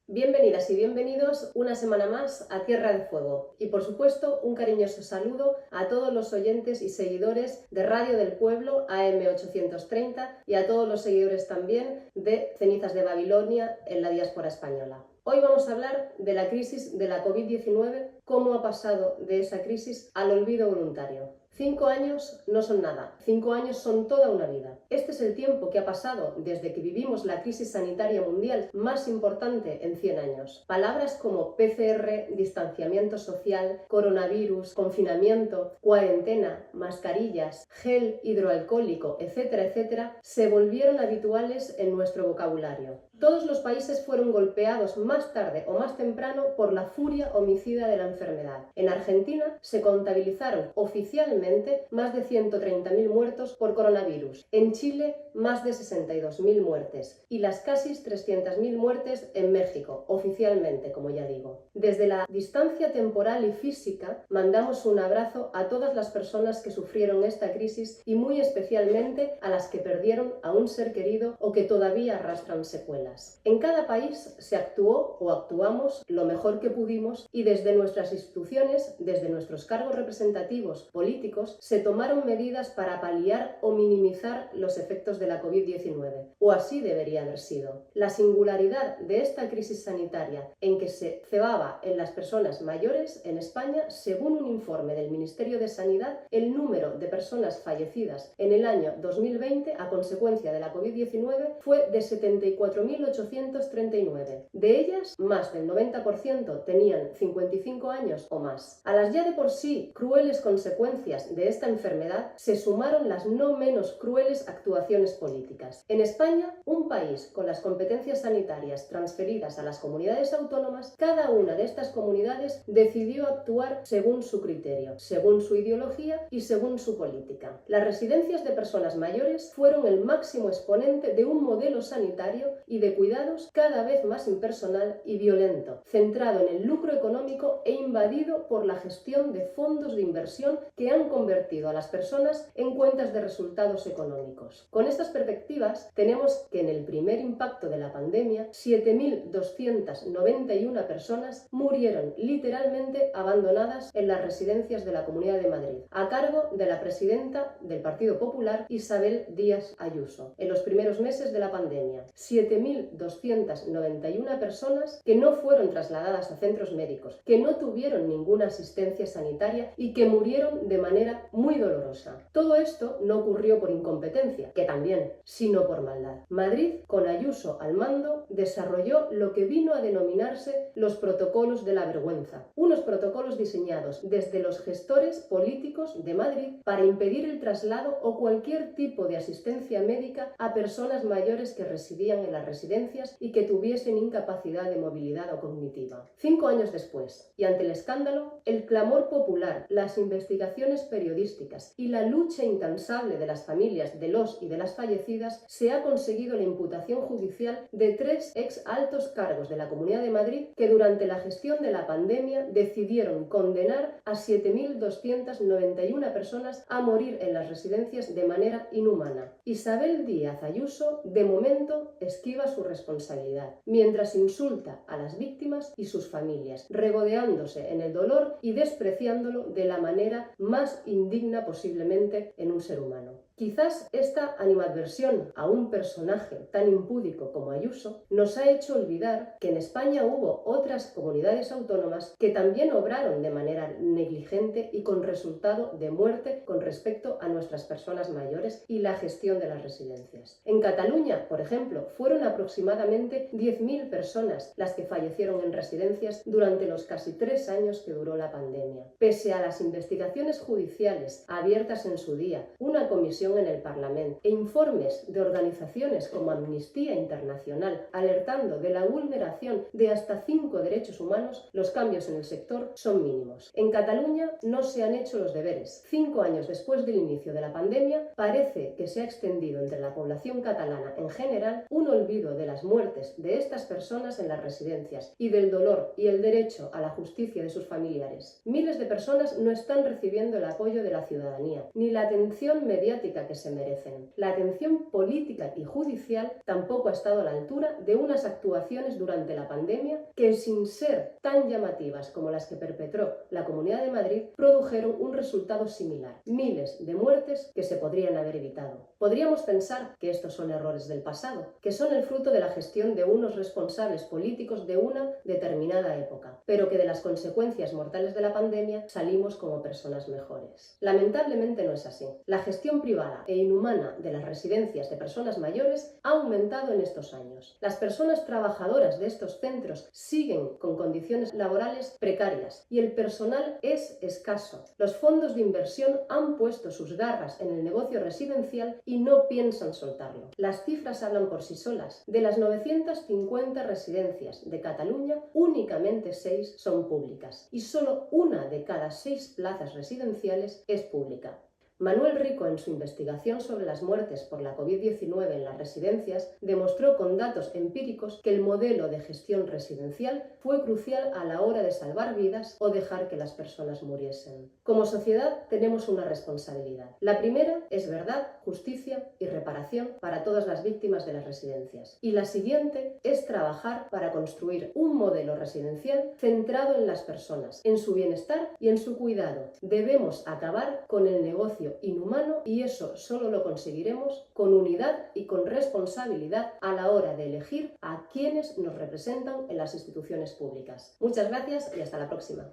Bienvenidas y bienvenidos una semana más a Tierra de Fuego y por supuesto un cariñoso saludo a todos los oyentes y seguidores de Radio del Pueblo AM830 y a todos los seguidores también de Cenizas de Babilonia en la diáspora española. Hoy vamos a hablar de la crisis de la COVID-19, cómo ha pasado de esa crisis al olvido voluntario. 5 años no son nada, 5 años son toda una vida. Este es el tiempo que ha pasado desde que vivimos la crisis sanitaria mundial más importante en 100 años. Palabras como PCR, distanciamiento social, coronavirus, confinamiento, cuarentena, mascarillas, gel hidroalcohólico, etcétera, etcétera, se volvieron habituales en nuestro vocabulario. Todos los países fueron golpeados más tarde o más temprano por la furia homicida de la enfermedad. En Argentina se contabilizaron oficialmente más de 130.000 muertos por coronavirus. En Chile, más de 62.000 muertes. Y las casi 300.000 muertes en México, oficialmente, como ya digo. Desde la distancia temporal y física, mandamos un abrazo a todas las personas que sufrieron esta crisis y muy especialmente a las que perdieron a un ser querido o que todavía arrastran secuelas. En cada país se actuó o actuamos lo mejor que pudimos y desde nuestras instituciones, desde nuestros cargos representativos políticos, se tomaron medidas para paliar o minimizar los efectos de la COVID-19, o así debería haber sido. La singularidad de esta crisis sanitaria en que se cebaba en las personas mayores en España, según un informe del Ministerio de Sanidad, el número de personas fallecidas en el año 2020 a consecuencia de la COVID-19 fue de 74.839. De ellas, más del 90% tenían 55 años o más. A las ya de por sí crueles consecuencias de esta enfermedad se sumaron las no menos crueles actuaciones políticas. En España, un país con las competencias sanitarias transferidas a las comunidades autónomas, cada una de estas comunidades decidió actuar según su criterio, según su ideología y según su política. Las residencias de personas mayores fueron el máximo exponente de un modelo sanitario y de cuidados cada vez más impersonal y violento, centrado en el lucro económico e invadido por la gestión de fondos de inversión que han convertido a las personas en cuentas de resultados económicos. Con estas perspectivas, tenemos que en el primer impacto de la pandemia, 7.291 personas murieron literalmente abandonadas en las residencias de la Comunidad de Madrid, a cargo de la presidenta del Partido Popular, Isabel Díaz Ayuso, en los primeros meses de la pandemia. 7.291 personas que no fueron trasladadas a centros médicos, que no tuvieron ninguna asistencia sanitaria y que murieron de manera muy dolorosa. Todo esto no ocurrió por incompetencia, que también, sino por maldad. Madrid, con Ayuso al mando, desarrolló lo que vino a denominarse los protocolos de la vergüenza, unos protocolos diseñados desde los gestores políticos de Madrid para impedir el traslado o cualquier tipo de asistencia médica a personas mayores que residían en las residencias y que tuviesen incapacidad de movilidad o cognitiva. 5 años después, y ante el escándalo, el clamor popular, las investigaciones periodísticas y la lucha incansable de las familias de los y de las fallecidas, se ha conseguido la imputación judicial de 3 ex altos cargos de la Comunidad de Madrid que durante la gestión de la pandemia decidieron condenar a 7.291 personas a morir en las residencias de manera inhumana. Isabel Díaz Ayuso, de momento, esquiva su responsabilidad, mientras insulta a las víctimas y sus familias, regodeándose en el dolor y despreciándolo de la manera más indigna posiblemente en un ser humano. Quizás esta animadversión a un personaje tan impúdico como Ayuso nos ha hecho olvidar que en España hubo otras comunidades autónomas que también obraron de manera negligente y con resultado de muerte con respecto a nuestras personas mayores y la gestión de las residencias. En Cataluña, por ejemplo, fueron aproximadamente 10.000 personas las que fallecieron en residencias durante los casi 3 años que duró la pandemia. Pese a las investigaciones judiciales abiertas en su día, una comisión en el Parlamento e informes de organizaciones como Amnistía Internacional alertando de la vulneración de hasta 5 derechos humanos, los cambios en el sector son mínimos. En Cataluña no se han hecho los deberes. 5 años después del inicio de la pandemia, parece que se ha extendido entre la población catalana en general un olvido de las muertes de estas personas en las residencias y del dolor y el derecho a la justicia de sus familiares. Miles de personas no están recibiendo el apoyo de la ciudadanía, ni la atención mediática pública que se merecen. La atención política y judicial tampoco ha estado a la altura de unas actuaciones durante la pandemia que, sin ser tan llamativas como las que perpetró la Comunidad de Madrid, produjeron un resultado similar: miles de muertes que se podrían haber evitado. Podríamos pensar que estos son errores del pasado, que son el fruto de la gestión de unos responsables políticos de una determinada época, pero que de las consecuencias mortales de la pandemia salimos como personas mejores. Lamentablemente no es así. La gestión privada e inhumana de las residencias de personas mayores ha aumentado en estos años. Las personas trabajadoras de estos centros siguen con condiciones laborales precarias y el personal es escaso. Los fondos de inversión han puesto sus garras en el negocio residencial y no piensan soltarlo. Las cifras hablan por sí solas. De las 950 residencias de Cataluña, únicamente 6 son públicas y solo una de cada 6 plazas residenciales es pública. Manuel Rico, en su investigación sobre las muertes por la COVID-19 en las residencias, demostró con datos empíricos que el modelo de gestión residencial fue crucial a la hora de salvar vidas o dejar que las personas muriesen. Como sociedad tenemos una responsabilidad. La primera es verdad, justicia y reparación para todas las víctimas de las residencias. Y la siguiente es trabajar para construir un modelo residencial centrado en las personas, en su bienestar y en su cuidado. Debemos acabar con el negocio inhumano y eso solo lo conseguiremos con unidad y con responsabilidad a la hora de elegir a quienes nos representan en las instituciones públicas. Muchas gracias y hasta la próxima.